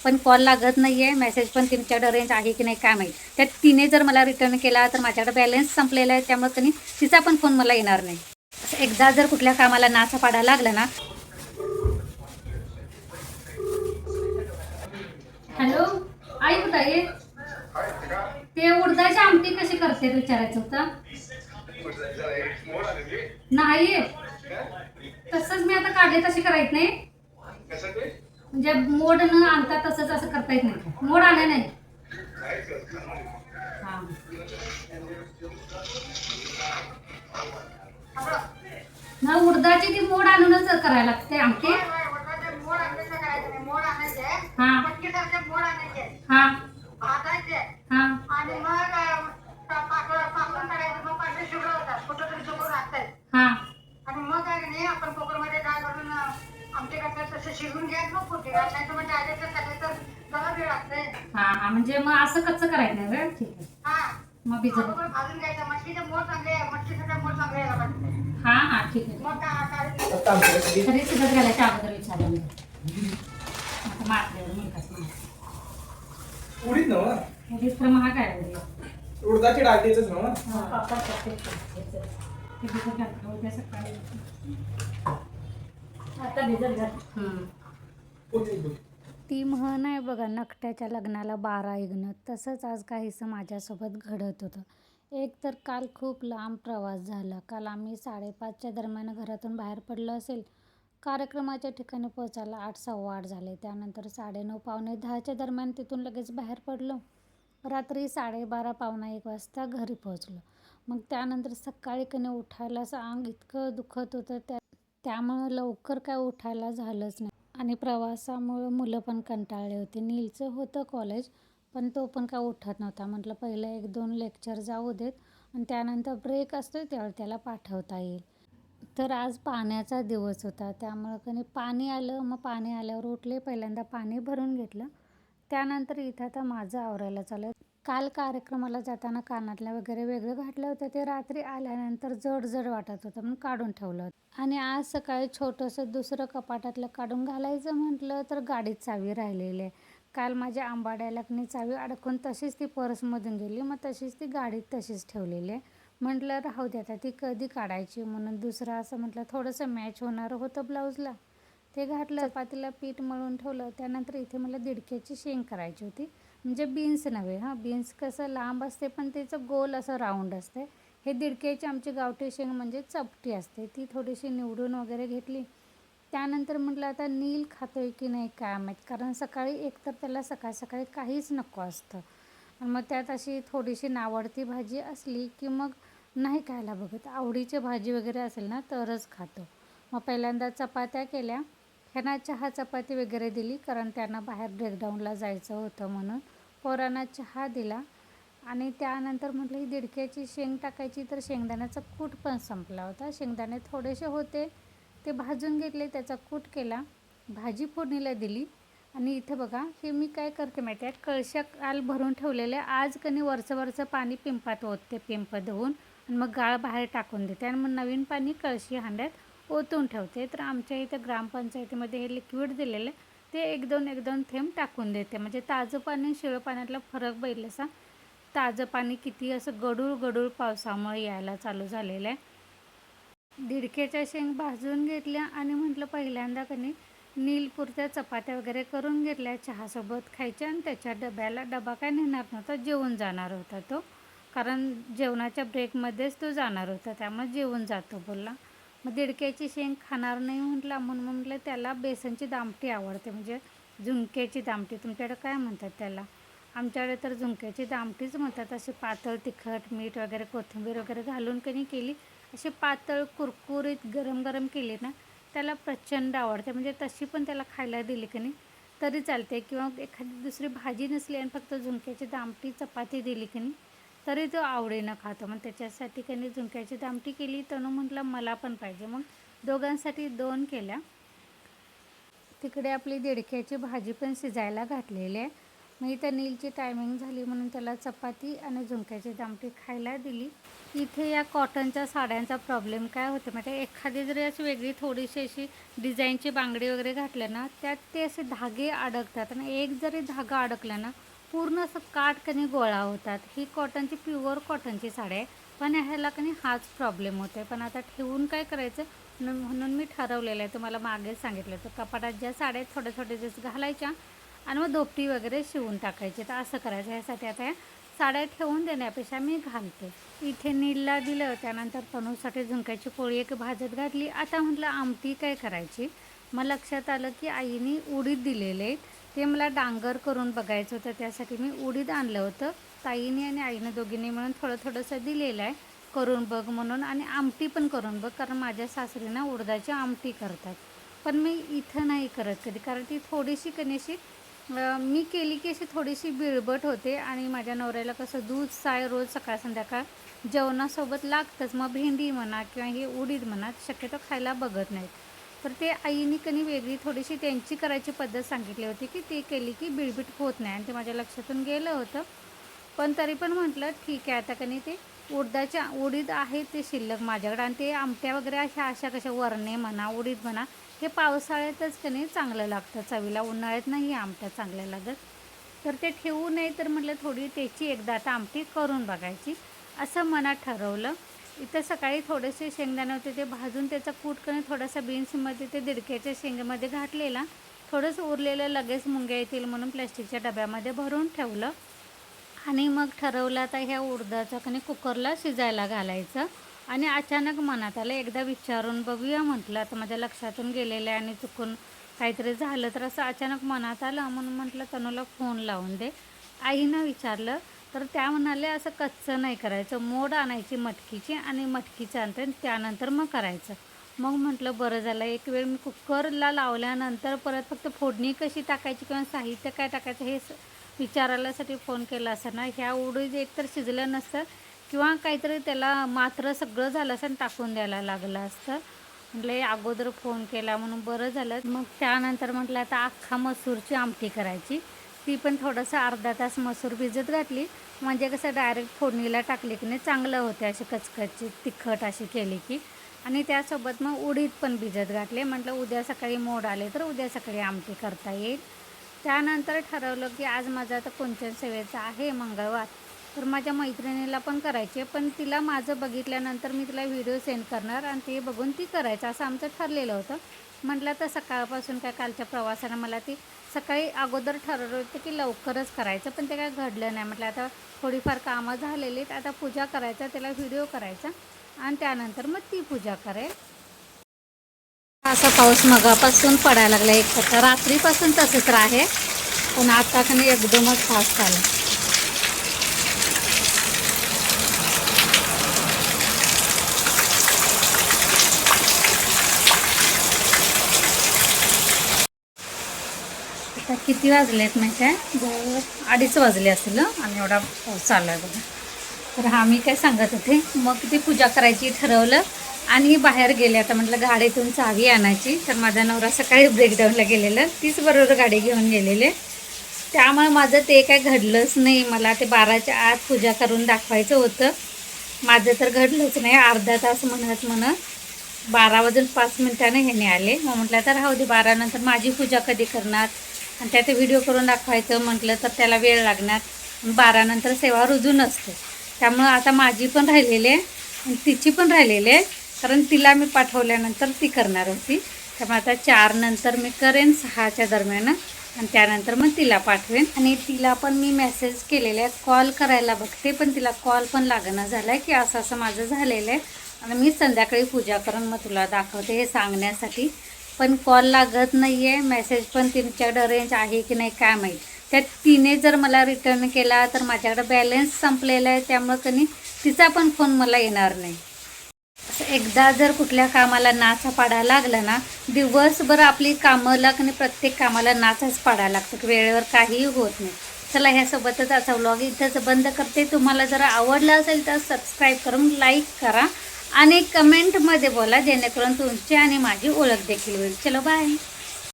पण कॉल लागत नाही आहे, मेसेज पण तिच्याकडे रेंज आहे की नाही काय माहीत. त्यात तिने जर मला रिटर्न केला तर माझ्याकडे बॅलन्स संपलेला आहे, त्यामुळे कधी तिचा पण फोन मला येणार नाही. एकदा जर कुठल्या कामाला नाचा पाडा लागला ना. हॅलो आई, कुठं आहे? ते उडदाची आमटी कशी करते विचारायचं होतं. नाही तसंच मी आता काढले तशी करायच नाही, म्हणजे मोड न आणता तसंच असं करता येत नाही, मोड आले नाही. हा ना, उडदाची ती मोड आणूनच करायला लागते आमटी. हा हा हा हा आणि मग काय नाही, आपण कुकरमध्ये डाळ घालून आमटी करतात तसं शिजवून घ्या. मग कुठे नाही तर मग डायरेक्ट टाकले तर जरा वेळ लागते. हा हा, म्हणजे मग असं कच्चं करायचं नाही वेळ. ठीक आहे. हा मग भिजत भाजून घ्यायचं. मटकीचे मोड चांगले, मटकीचे मोड चांगले यायला पाहिजे. हा हा ठीक आहे. मग काय तरी शिजत घालायच्या अगोदर विचारलं आता मारल्यावर मुलगाच म्हणा. उडीद नव्ह, उडीद तर महाग आहे. उडीद उडदाची डाळ द्यायचंच नव्ह. पापा ते भिजत घातलं उद्या सकाळी. आता भिजत घाल. ती म्हण आहे बघा, नकट्याच्या लग्नाला 12 इग्न. तसंच आज काहीसं माझ्यासोबत घडत होतं. एक तर काल खूप लांब प्रवास झाला. काल आम्ही 5:30च्या दरम्यान घरातून बाहेर पडलो असेल. कार्यक्रमाच्या ठिकाणी पोहोचायला 8, 8:15 झाले. त्यानंतर 9:30, पावणे 10च्या दरम्यान तिथून लगेच बाहेर पडलो. रात्री 12:30, पावणे 1 वाजता घरी पोहोचलो. मग त्यानंतर सकाळी कधी उठायला असं अंग इतकं दुखत होतं, त्यामुळं लवकर काय उठायला झालंच नाही. आणि प्रवासामुळं मुलं पण कंटाळले होते. नीलचं होतं कॉलेज, पण तो पण काय उठत नव्हता. म्हटलं पहिलं 1-2 लेक्चर जाऊ देत आणि त्यानंतर ब्रेक असतो त्यावेळी त्याला पाठवता येईल. तर आज पाण्याचा दिवस होता, त्यामुळं कधी पाणी आलं. मग पाणी आल्यावर उठले, पहिल्यांदा पाणी भरून घेतलं. त्यानंतर इथं आता माझं आवरायला चालू आहे. काल कार्यक्रमाला जाताना कानातल्या वगैरे वेगळं घातलं होतं, ते रात्री आल्यानंतर जड जड वाटत होतं म्हणून काढून ठेवलं होतं. आणि आज सकाळी छोटंसं दुसरं कपाटातलं काढून घालायचं म्हटलं तर गाडीत चावी राहिलेली आहे. काल माझ्या आंबाड्याला चावी अडकून तशीच ती पर्समधून गेली, मग तशीच ती गाडीत तशीच ठेवलेली आहे. म्हटलं राहू दे आता, ती कधी काढायची म्हणून दुसरं असं म्हटलं थोडंसं मॅच होणारं होतं ब्लाऊजला, ते घातलं. चपातीला पीठ मळून ठेवलं. त्यानंतर इथे मला दिडक्याची शेंग करायची होती, म्हणजे बीन्स नव्हे. बीन्स कसं लांब असते पण त्याचं गोल असं राऊंड असते. हे दिडक्याची आमची गावठी शेंग म्हणजे चपटी असते. ती थोडीशी निवडून वगैरे घेतली. त्यानंतर म्हटलं आता नील खातोय की नाही काय माहीत, कारण सकाळी एकतर त्याला सकाळ सकाळी काहीच नको असतं. मग त्यात अशी थोडीशी नावडती भाजी असली की मग नाही खायला बघत. आवडीची भाजी वगैरे असेल ना तरच खातो. मग पहिल्यांदा चपात्या केल्या. ह्यांना चहा चपाती वगैरे दिली, कारण त्यांना बाहेर ब्रेकडाऊनला जायचं होतं म्हणून. पोरांना चहा दिला आणि त्यानंतर म्हटलं ही दिडक्याची शेंग टाकायची, तर शेंगदाण्याचा कूट पण संपला होता. शेंगदाणे थोडेसे होते, ते भाजून घेतले, त्याचा कूट केला, भाजी फोडणीला दिली. आणि इथं बघा, हे मी काय करते माहिती आहे, कळशा काल भरून ठेवलेल्या, आज कधी वरचं पाणी पिंपात ओतते, पिंप धुवून आणि मग गाळ बाहेर टाकून देते आणि मग नवीन पाणी कळशी हांड्यात ओतून ठेवते. तर आमच्या इथं ग्रामपंचायतीमध्ये हे लिक्विड दिलेलं आहे, ते 1-2 थेंब टाकून देते. म्हणजे ताजं पाणी शिळं पाण्यातला फरक बघितलासा. ताजं पाणी किती असं गडूळ गडूळ पावसामुळे यायला चालू झालेलं आहे. दिडक्याच्या शेंग भाजून घेतल्या आणि म्हटलं पहिल्यांदा नीलपुरत्या चपात्या वगैरे करून घेतल्या, चहासोबत खायच्या. आणि त्याच्या डबा काय नेणार नव्हता, जेवून जाणार होता तो, कारण जेवणाच्या ब्रेकमध्येच तो जाणार होता, त्यामुळे जेवून जातो बोलला. मग दिडक्याची शेंग खाणार नाही म्हटला, म्हणून म्हटलं त्याला बेसनची दामटी आवडते, म्हणजे झुणक्याची दामटी. तुमच्याकडे काय म्हणतात त्याला? आमच्याकडे तर झुणक्याची दामटीच म्हणतात. अशी पातळ तिखट मीठ वगैरे कोथिंबीर वगैरे घालून केली, अशी पातळ कुरकुरीत गरम गरम केली ना, त्याला प्रचंड आवडते. म्हणजे तशी पण त्याला खायला दिली तरी चालते, किंवा एखादी दुसरी भाजी नसली आणि फक्त झुणक्याची दामटी चपाती दिली तरी तो आवडीनं खातो. मग त्याच्यासाठी झुणक्याची दामटी केली. तनु म्हटलं मला पण पाहिजे, मग दोघांसाठी 2 केल्या. तिकडे आपली दिडक्याची भाजी पण शिजायला घातलेली आहे. मग इथं नीलची टायमिंग झाली म्हणून त्याला चपाती आणि झुणक्याची आमटी खायला दिली. इथे या कॉटनच्या साड्यांचा प्रॉब्लेम काय होते माहिती आहे, एखादी जरी अशी वेगळी थोडीशी अशी डिझाईनची बांगडी वगैरे घातलं ना, त्यात ते असे धागे अडकतात आणि एक जरी धागा अडकला ना पूर्ण असं काटकनी गोळा होतात. ही कॉटनची प्युअर कॉटनची साडी आहे, पण ह्याला कनी हाच प्रॉब्लेम होतो आहे. पण आता ठेवून काय करायचं म्हणून मी ठरवलेलं आहे, तुम्हाला मागेच सांगितलं तर कपाटात ज्या साड्या थोड्या थोड्या दिवस घालायच्या आणि मग धोपटी वगैरे शिवून टाकायचे. तर असं करायचं. ह्यासाठी आता या साड्या ठेवून देण्यापेक्षा मी घालते. इथे नीलला दिलं, त्यानंतर तनूसाठी झुणक्याची पोळी एक भाजत घातली. आता म्हटलं आमटी काय करायची. मग लक्षात आलं की आईने उडीद दिलेले, ते मला डांगर करून बघायचं होतं. त्यासाठी मी उडीद आणलं होतं. ताईने आणि आईनं दोघींनी मिळून थोडंसं दिलेलं आहे करून बघ म्हणून, आणि आमटी पण करून बघ, कारण माझ्या सासरीना उडदाची आमटी करतात. पण मी इथं नाही करत कधी, कारण ती थोडीशी कणीशी मी केली की अशी थोडीशी बिळबट होते. आणि माझ्या नवऱ्याला कसं दूध साय रोज सकाळ संध्याकाळ जेवणासोबत लागतंच. मग भेंडी म्हणा किंवा हे उडीद म्हणा शक्यतो खायला बघत नाहीत. तर ते आईने कणी वेगळी थोडीशी त्यांची करायची पद्धत सांगितली होती की ती केली की बिळबिट होत नाही, आणि ते माझ्या लक्षातून गेलं होतं. पण तरी पण म्हटलं ठीक आहे, आता कणी ते उडीद आहे ते शिल्लक माझ्याकडे, आणि ते आमट्या वगैरे अशा कशा वरणे म्हणा उडीद म्हणा हे पावसाळ्यातच कणी चांगलं लागतं चवीला, उन्हाळ्यात नाही आमट्या चांगल्या लागत. तर ते ठेवू नये, तर म्हटलं थोडी त्याची एकदा आता आमटी करून बघायची असं मनात ठरवलं. इथं सकाळी थोडेसे शेंगदाणे होते ते भाजून त्याचा कूट करून थोडासा बीन्समध्ये ते दिडक्याच्या शेंगामध्ये घातलेला. थोडंसं उरलेलं लगेच मुंग्या येतील म्हणून प्लॅस्टिकच्या डब्यामध्ये भरून ठेवलं. आणि मग ठरवलं आता ह्या उडदाचं कणी कुकरला शिजायला घालायचं. आणि अचानक मनात आलं एकदा विचारून बघूया म्हटलं, आता माझ्या लक्षातून गेलेलं आहे आणि चुकून काहीतरी झालं तर असं अचानक मनात आलं म्हणून म्हटलं तनूला फोन लावून दे. आईनं विचारलं तर त्या म्हणाले असं कच्चं नाही करायचं, मोड आणायची मटकीची आणि मटकीचं आणते त्यानंतर मग करायचं. मग म्हटलं बरं झालं, एक वेळ मी कुकरला लावल्यानंतर परत फक्त फोडणी कशी टाकायची किंवा साहित्य काय टाकायचं हे विचारायलासाठी फोन केला असं ना. ह्या उडीद एकतर शिजलं नसतं किंवा काहीतरी त्याला मात्र सगळं झालं असं टाकून द्यायला लागलं असतं. म्हटलं अगोदर फोन केला म्हणून बरं झालं. मग त्यानंतर म्हटलं आता अख्खा मसूरची आमटी करायची. ती पण थोडंसं अर्धा तास मसूर भिजत घातली, म्हणजे कसं डायरेक्ट फोडणीला टाकली की नाही चांगलं होते अशी कचकची तिखट अशी केली की. आणि त्यासोबत मग उडीद पण भिजत घातले. म्हटलं उद्या सकाळी मोड आले तर उद्या सकाळी आमटी करता येईल. त्यानंतर ठरवलं की आज माझा आता कुंचन सेवेचा आहे मंगळवार, तर माझ्या मैत्रिणीला पण करायचे, पण तिला माझं बघितल्यानंतर मी तिला व्हिडिओ सेंड करणार आणि ते बघून ती करायचं असं आमचं ठरलेलं होतं. म्हटलं तर सकाळपासून काय कालच्या प्रवासानं मला ती सकाळी अगोदर ठरवलं होतं की लवकरच करायचं, पण ते काय घडलं नाही. म्हटलं आता थोडीफार कामं झालेली, आता पूजा करायचं, त्याला व्हिडिओ करायचा आणि त्यानंतर मग ती पूजा करेल. असा पाऊस मगापासून पडायला लागला, एक तर रात्रीपासून तसंच आहे, पण आता कधी एकदमच फास्ट आला. आता किती वाजले आहेत माहिती आहे, 2:30 वाजले असतील आणि एवढा पाऊस चालू आहे बघा. तर हा मी काय सांगत होते, मग ती पूजा करायची ठरवलं आणि बाहेर गेले. आता म्हटलं गाडीतून चावी आणायची, तर माझा नवरा सकाळी ब्रेकडाऊनला गेलेलं, तीच बरोबर गाडी घेऊन गेलेले. त्यामुळे माझं ते काय घडलंच नाही. मला ते 12च्या आत पूजा करून दाखवायचं होतं, माझं तर घडलंच नाही. अर्धा तास म्हणत 12:05 ह्याने आले. मग म्हटलं तर राहू दे, 12 नंतर माझी पूजा कधी करणार आणि त्यात व्हिडिओ करून दाखवायचं म्हटलं तर त्याला वेळ लागणार. 12 नंतर सेवा रुजू नसते, त्यामुळं आता माझी पण राहिलेली आहे आणि तिची पण राहिलेली आहे, कारण तिला मी पाठवल्यानंतर ती करणार होती. त्यामुळे आता 4 नंतर मी करेन, 6च्या दरम्यान, आणि त्यानंतर मग तिला पाठवेन. आणि तिला पण मी मेसेज केलेला आहे, कॉल करायला बघते, पण तिला कॉल पण लागणं झाला आहे की असं असं माझं झालेलं आहे आणि मी संध्याकाळी पूजा करून मग तुला दाखवते हे सांगण्यासाठी. पण कॉल लागत नाही आहे, मेसेज पण तिच्याकडं रेंज आहे की नाही काय माहीत. त्यात तिने जर मला रिटर्न केला तर माझ्याकडं बॅलन्स संपलेला आहे, त्यामुळं कधी तिचा पण फोन मला येणार नाही. असं एकदा जर कुठल्या कामाला नाचा पाडायला लागला ना, दिवसभर आपली कामाला कधी प्रत्येक कामाला नाचच पाडायला लागतं, वेळेवर काहीही होत नाही. चला ह्यासोबतच असा व्लॉग इथंच बंद करते. तुम्हाला जर आवडला असेल तर सबस्क्राईब करून लाईक करा आणि कमेंटमध्ये बोला, जेणेकरून तुमची आणि माझी ओळख देखील होईल. चलो बाय.